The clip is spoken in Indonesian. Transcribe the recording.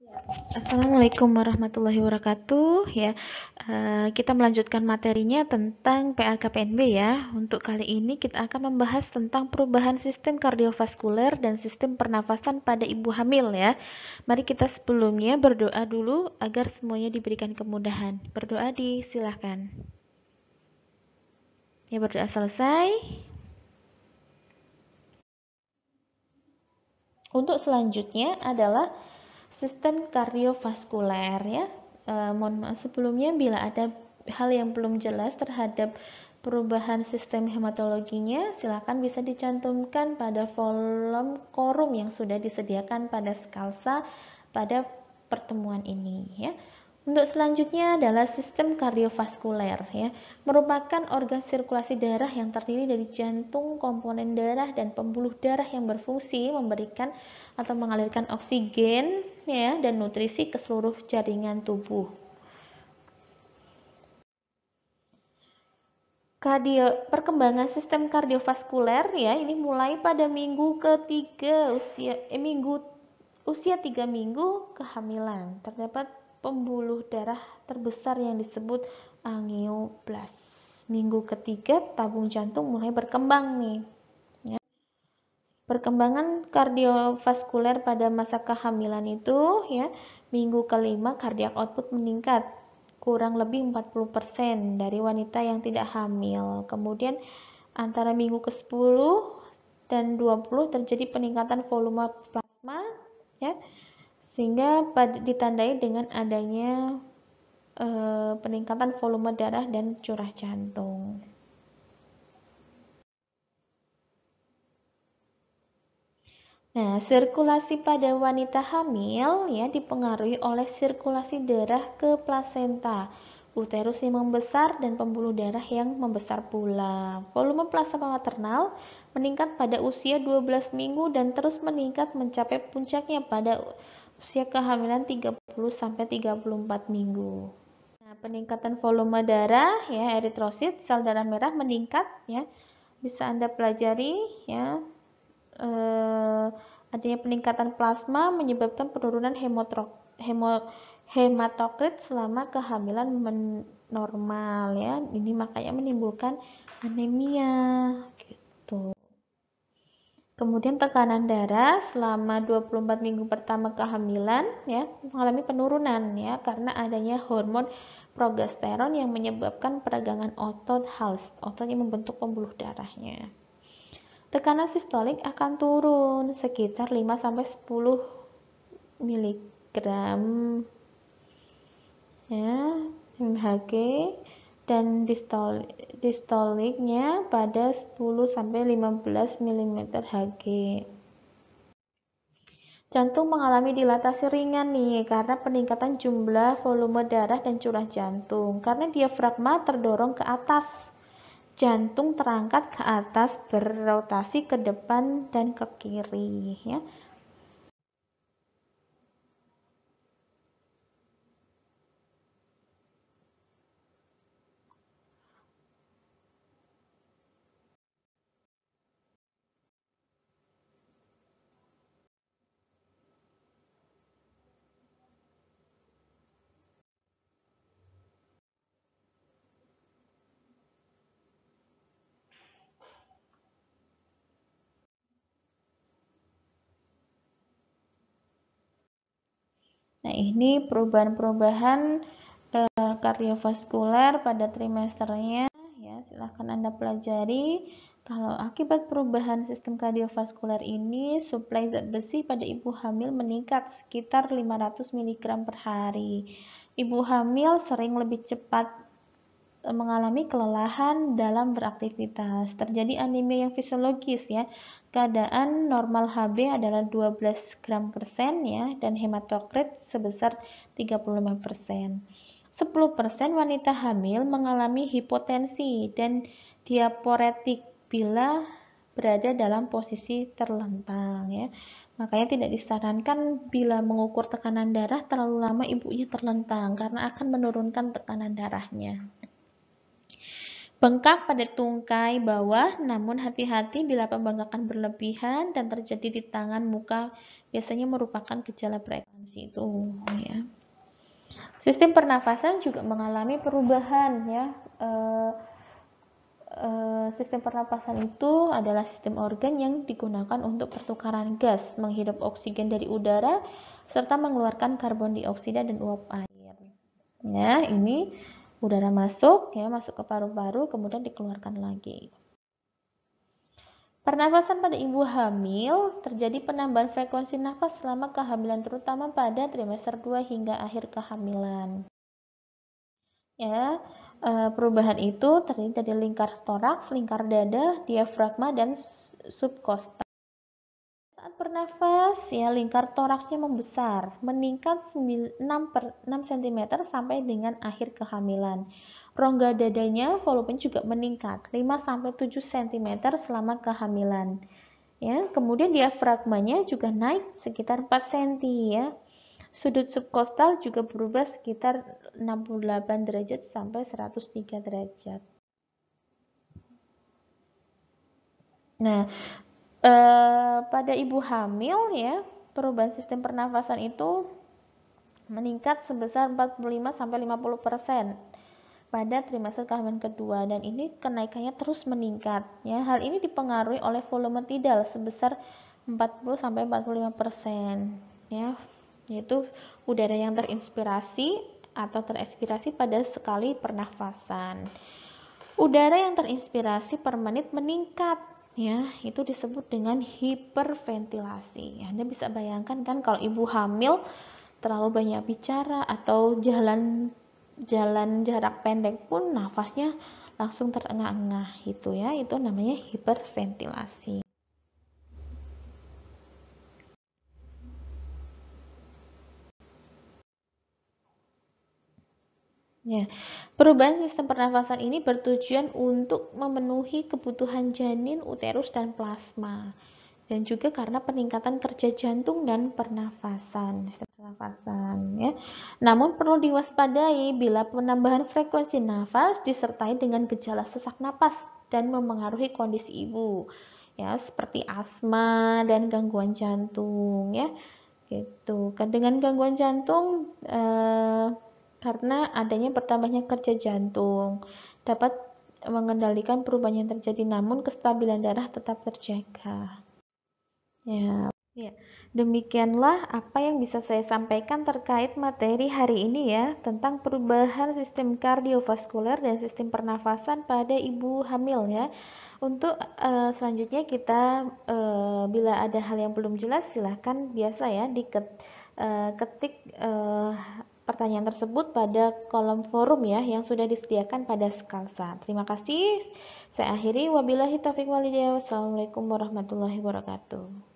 Assalamualaikum warahmatullahi wabarakatuh. Kita melanjutkan materinya tentang PAKPNB ya. Untuk kali ini kita akan membahas tentang perubahan sistem kardiovaskuler dan sistem pernafasan pada ibu hamil ya. Mari kita sebelumnya berdoa dulu agar semuanya diberikan kemudahan. Berdoa disilahkan. Ya, berdoa selesai. Untuk selanjutnya adalah sistem kardiovaskuler ya. Mohon maaf sebelumnya bila ada hal yang belum jelas terhadap perubahan sistem hematologinya, silakan bisa dicantumkan pada kolom korum yang sudah disediakan pada Skalsa pada pertemuan ini ya. Untuk selanjutnya adalah sistem kardiovaskuler ya, merupakan organ sirkulasi darah yang terdiri dari jantung, komponen darah dan pembuluh darah yang berfungsi memberikan atau mengalirkan oksigen ya dan nutrisi ke seluruh jaringan tubuh. Perkembangan sistem kardiovaskuler ya ini mulai pada minggu ketiga usia 3 minggu kehamilan. Terdapat pembuluh darah terbesar yang disebut angioblast. Minggu ketiga tabung jantung mulai berkembang nih. Ya. Perkembangan kardiovaskuler pada masa kehamilan itu ya, minggu kelima cardiac output meningkat kurang lebih 40% dari wanita yang tidak hamil. Kemudian antara minggu ke-10 dan 20 terjadi peningkatan volume plasma ya, sehingga ditandai dengan adanya peningkatan volume darah dan curah jantung. Nah, sirkulasi pada wanita hamil ya dipengaruhi oleh sirkulasi darah ke plasenta, uterus yang membesar dan pembuluh darah yang membesar pula. Volume plasma maternal meningkat pada usia 12 minggu dan terus meningkat mencapai puncaknya pada usia kehamilan 30 sampai 34 minggu. Nah, peningkatan volume darah ya, eritrosit, sel darah merah meningkat ya. Bisa Anda pelajari ya. Adanya peningkatan plasma menyebabkan penurunan hematokrit selama kehamilan normal ya. Ini makanya menimbulkan anemia gitu. Kemudian tekanan darah selama 24 minggu pertama kehamilan ya mengalami penurunan ya karena adanya hormon progesteron yang menyebabkan peragangan otot yang membentuk pembuluh darahnya. Tekanan sistolik akan turun sekitar 5-10 mg ya, mHg dan distoliknya pada 10-15 mmHg. Jantung mengalami dilatasi ringan nih karena peningkatan jumlah volume darah dan curah jantung karena diafragma terdorong ke atas. Jantung terangkat ke atas, berrotasi ke depan dan ke kiri ya. Nah, ini perubahan-perubahan kardiovaskuler pada trimesternya ya, silahkan Anda pelajari. Kalau akibat perubahan sistem kardiovaskuler ini, suplai zat besi pada ibu hamil meningkat sekitar 500 mg per hari. Ibu hamil sering lebih cepat mengalami kelelahan dalam beraktivitas. Terjadi anemia yang fisiologis ya. Keadaan normal HB adalah 12 gram persen ya dan hematokrit sebesar 35%. 10% wanita hamil mengalami hipotensi dan diaporetik bila berada dalam posisi terlentang ya. Makanya tidak disarankan bila mengukur tekanan darah terlalu lama ibunya terlentang karena akan menurunkan tekanan darahnya. Bengkak pada tungkai bawah, namun hati-hati bila pembengkakan berlebihan dan terjadi di tangan, muka, biasanya merupakan gejala preeklamsi itu ya. Sistem pernafasan juga mengalami perubahan ya. Sistem pernapasan itu adalah sistem organ yang digunakan untuk pertukaran gas, menghirup oksigen dari udara, serta mengeluarkan karbon dioksida dan uap air. Ya, ini udara masuk, ya, masuk ke paru-paru, kemudian dikeluarkan lagi. Pernafasan pada ibu hamil, terjadi penambahan frekuensi nafas selama kehamilan, terutama pada trimester 2 hingga akhir kehamilan. Ya, perubahan itu terdiri dari lingkar toraks, lingkar dada, diafragma, dan subkostal. Saat bernafas, ya, lingkar toraksnya membesar, meningkat 6 cm sampai dengan akhir kehamilan. Rongga dadanya volume juga meningkat 5-7 cm selama kehamilan. Ya, kemudian diafragmanya juga naik sekitar 4 cm ya. Sudut subkostal juga berubah sekitar 68 derajat sampai 103 derajat. Nah, pada ibu hamil ya, perubahan sistem pernafasan itu meningkat sebesar 45-50% pada trimester kehamilan kedua, dan ini kenaikannya terus meningkat ya. Hal ini dipengaruhi oleh volume tidal sebesar 40-45% ya, yaitu udara yang terinspirasi atau terekspirasi pada sekali pernafasan. Udara yang terinspirasi per menit meningkat ya, itu disebut dengan hiperventilasi. Anda bisa bayangkan kan kalau ibu hamil terlalu banyak bicara atau jalan jarak pendek pun nafasnya langsung terengah-engah gitu ya, itu namanya hiperventilasi. Ya, perubahan sistem pernafasan ini bertujuan untuk memenuhi kebutuhan janin, uterus, dan plasma, dan juga karena peningkatan kerja jantung dan pernafasan, sistem pernafasan ya. Namun perlu diwaspadai bila penambahan frekuensi nafas disertai dengan gejala sesak napas dan memengaruhi kondisi ibu ya, seperti asma dan gangguan jantung ya. Gitu. Dengan gangguan jantung karena adanya bertambahnya kerja jantung dapat mengendalikan perubahan yang terjadi, namun kestabilan darah tetap terjaga. Ya, demikianlah apa yang bisa saya sampaikan terkait materi hari ini ya, tentang perubahan sistem kardiovaskuler dan sistem pernafasan pada ibu hamil ya. Untuk selanjutnya kita bila ada hal yang belum jelas silahkan biasa ya ketik pertanyaan tersebut pada kolom forum ya yang sudah disediakan pada Skalsa. Terima kasih. Saya akhiri, wabillahi taufiq walhidayah. Wassalamualaikum warahmatullahi wabarakatuh.